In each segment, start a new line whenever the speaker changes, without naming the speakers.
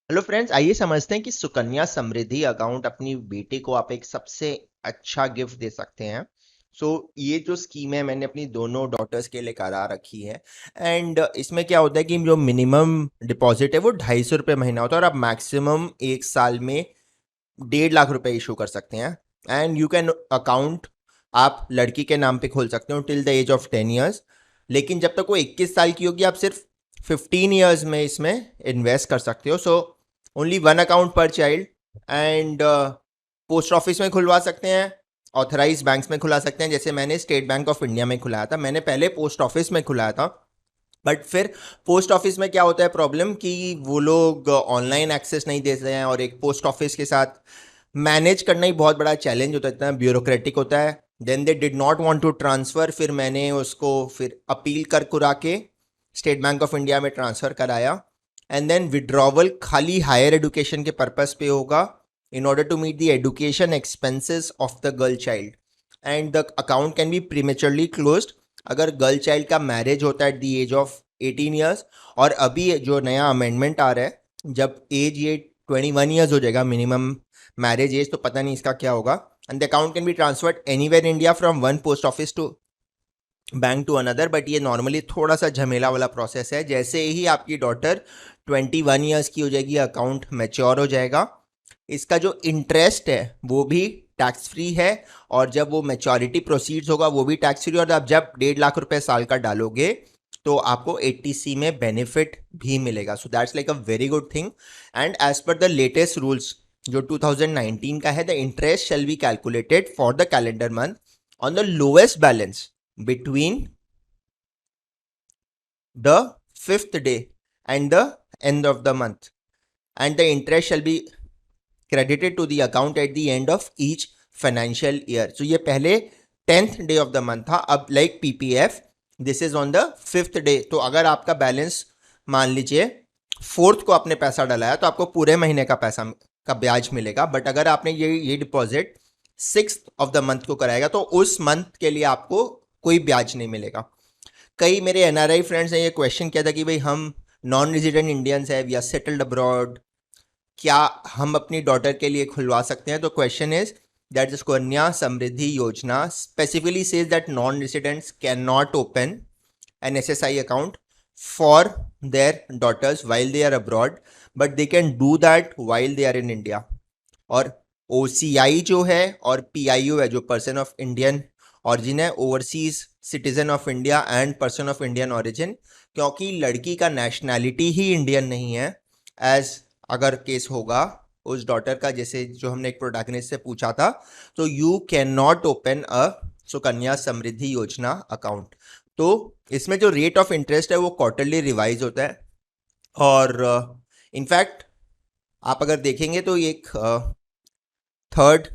Hello friends, आइए समझते हैं कि सुकन्या समृद्धि अकाउंट अपनी बेटी को आप एक सबसे अच्छा गिफ्ट दे सकते हैं। ये जो स्कीम है मैंने अपनी दोनों डॉटर्स के लिए करा रखी है। एंड इसमें क्या होता है कि जो मिनिमम डिपॉजिट है वो 250 रुपये महीना होता है और आप मैक्सिमम एक साल में 1.5 लाख रुपए इशू कर सकते हैं। एंड यू कैन अकाउंट आप लड़की के नाम पे खोल सकते हो till the age of 10 years. लेकिन जब तक वो 21 साल की होगी आप सिर्फ 15 ईयर्स में इसमें इन्वेस्ट कर सकते हो। ओनली वन अकाउंट पर चाइल्ड। एंड पोस्ट ऑफिस में खुलवा सकते हैं, ऑथराइज बैंक्स में खुला सकते हैं। जैसे मैंने स्टेट बैंक ऑफ इंडिया में खुलाया था, मैंने पहले पोस्ट ऑफिस में खुलाया था। बट फिर पोस्ट ऑफिस में क्या होता है प्रॉब्लम कि वो लोग ऑनलाइन एक्सेस नहीं देते हैं और एक पोस्ट ऑफिस के साथ मैनेज करना ही बहुत बड़ा चैलेंज होता है, इतना ब्यूरोक्रेटिक होता है। Then they did not want to transfer, फिर मैंने उसको फिर अपील कर कुरा के स्टेट बैंक ऑफ इंडिया में ट्रांसफ़र कराया। एंड देन विड्रॉवल खाली हायर एजुकेशन के पर्पस पे होगा, in order to meet the education expenses of the girl child. And the account can be prematurely closed अगर गर्ल चाइल्ड का marriage होता है at the age of 18 years. और अभी जो नया अमेंडमेंट आ रहा है, जब एज ये 21 ईयर्स हो जाएगा मिनिमम मैरिज एज, तो पता नहीं इसका क्या होगा। And the account can be transferred anywhere India from one post office to bank to another. But ये नॉर्मली थोड़ा सा झमेला वाला प्रोसेस है। जैसे ही आपकी डॉटर 21 ईयर्स की हो जाएगी, अकाउंट मैच्योर हो जाएगा। इसका जो इंटरेस्ट है वो भी टैक्स फ्री है, और जब वो मैच्योरिटी प्रोसीड्स होगा वो भी टैक्स फ्री। और आप जब 1.5 लाख रुपए साल का डालोगे तो आपको 80C में बेनिफिट भी मिलेगा। So that's like a very good thing. And as per the latest rules जो 2019 का है, the interest shall be calculated for the calendar month on the lowest balance between the fifth day and the end of the month, and the interest shall be credited to the account at the end of each financial year. So ये पहले 10th day of the month था, अब like PPF this is on the 5th day। तो अगर आपका balance मान लीजिए 4th को आपने पैसा डलाया तो आपको पूरे महीने का पैसा का ब्याज मिलेगा। बट अगर आपने ये deposit 6th of the month को कराएगा तो उस मंथ के लिए आपको कोई ब्याज नहीं मिलेगा। कई मेरे एनआरआई फ्रेंड्स ने ये क्वेश्चन किया था कि भाई हम नॉन रेजिडेंट इंडियंस है, वी आर सेटल्ड अब्रॉड, क्या हम अपनी डॉटर के लिए खुलवा सकते हैं? तो question is that the Sukanya Samriddhi Yojana specifically says that non residents can not open an SSI account for their daughters while they are abroad, but they can do that while they are in India. और OCI जो है और PIO है, जो person of Indian origin है, overseas citizen of India and person of Indian origin, क्योंकि लड़की का नेशनैलिटी ही इंडियन नहीं है। एज अगर केस होगा उस डॉटर का, जैसे जो हमने एक प्रोटैगनिस्ट से पूछा था, तो you can not open a Sukanya Samriddhi Yojana account. तो इसमें जो रेट ऑफ इंटरेस्ट है वो क्वार्टरली रिवाइज होता है। और इनफैक्ट आप अगर देखेंगे तो एक 3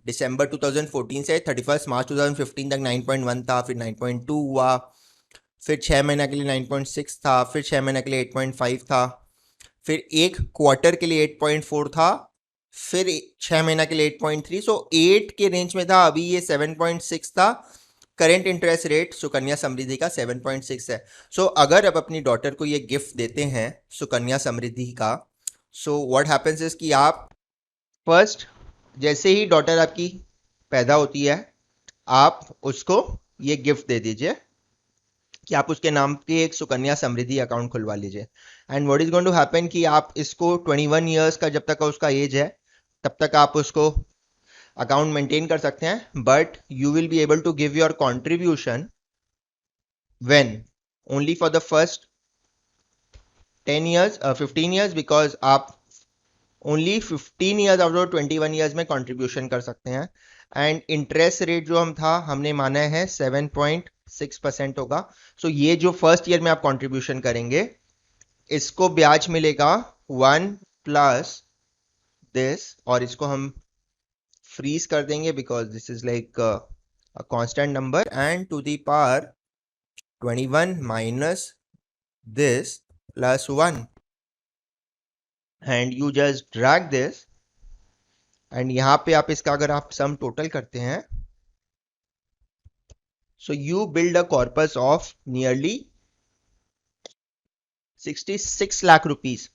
दिसंबर 2014 से 31 मार्च 2015 तक 9.1 था, फिर 9.2 हुआ, फिर 6 महीना के लिए 9.6 था, फिर 6 महीना के लिए 8.5 था, फिर एक क्वार्टर के लिए 8.4 था, फिर 6 महीना के लिए 8.3। सो 8 के रेंज में था, अभी ये 7.6 था। Current interest rate Sukanya Samriddhi का 7.6 है। अगर आप अपनी डॉटर को ये गिफ्ट देते हैं सुकन्या समृद्धि का, व्हाट हैपेंस इज कि आप फर्स्ट, जैसे ही डॉटर आपकी पैदा होती है, आप उसको ये गिफ्ट दे दीजिए कि आप उसके नाम पे एक सुकन्या समृद्धि अकाउंट खुलवा लीजिए। And what is going to happen कि आप इसको 21 ईयर्स का जब तक का उसका एज है तब तक आप उसको अकाउंट मेंटेन कर सकते हैं। But you will be able to give your contribution when only for the first 10 years 15 years, because आप only 15 years out of 21 years में कंट्रीब्यूशन कर सकते हैं। एंड इंटरेस्ट रेट जो हमने माना है 7.6% होगा। ये जो फर्स्ट ईयर में आप कंट्रीब्यूशन करेंगे इसको ब्याज मिलेगा 1 प्लस दिस, और इसको हम फ्रीज कर देंगे because this is like a constant number, and to the power 21 minus this plus 1, and you just drag this. And यहाँ पे आप इसका अगर आप सम टोटल करते हैं, you build a corpus of nearly 66 lakh rupees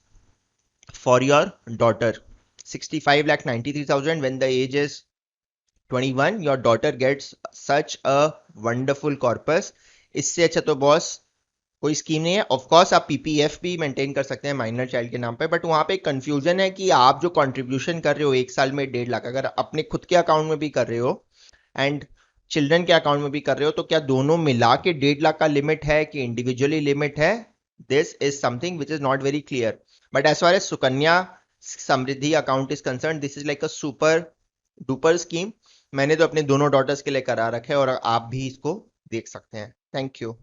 for your daughter. 65,93,000 when the age is 21, your daughter gets such a wonderful corpus. इससे अच्छा तो बॉस कोई स्कीम नहीं है. ऑफ कोर्स आप पीपीएफ भी मेंटेन कर सकते हैं माइनर चाइल्ड के नाम पे, बट वहां पे कंफ्यूजन है कि आप जो कंट्रीब्यूशन कर रहे हो एक साल में 1.5 लाख, अगर अपने खुद के अकाउंट में भी कर रहे हो एंड चिल्ड्रन के अकाउंट में भी कर रहे हो, तो क्या दोनों मिला के 1.5 लाख का लिमिट है कि इंडिविजुअली लिमिट है? This is something which is not very clear. But as far as Sukanya Samriddhi account is concern, this is like a super duper scheme. मैंने तो अपने दोनों डॉटर्स के लिए करा रखा है और आप भी इसको देख सकते हैं. Thank you.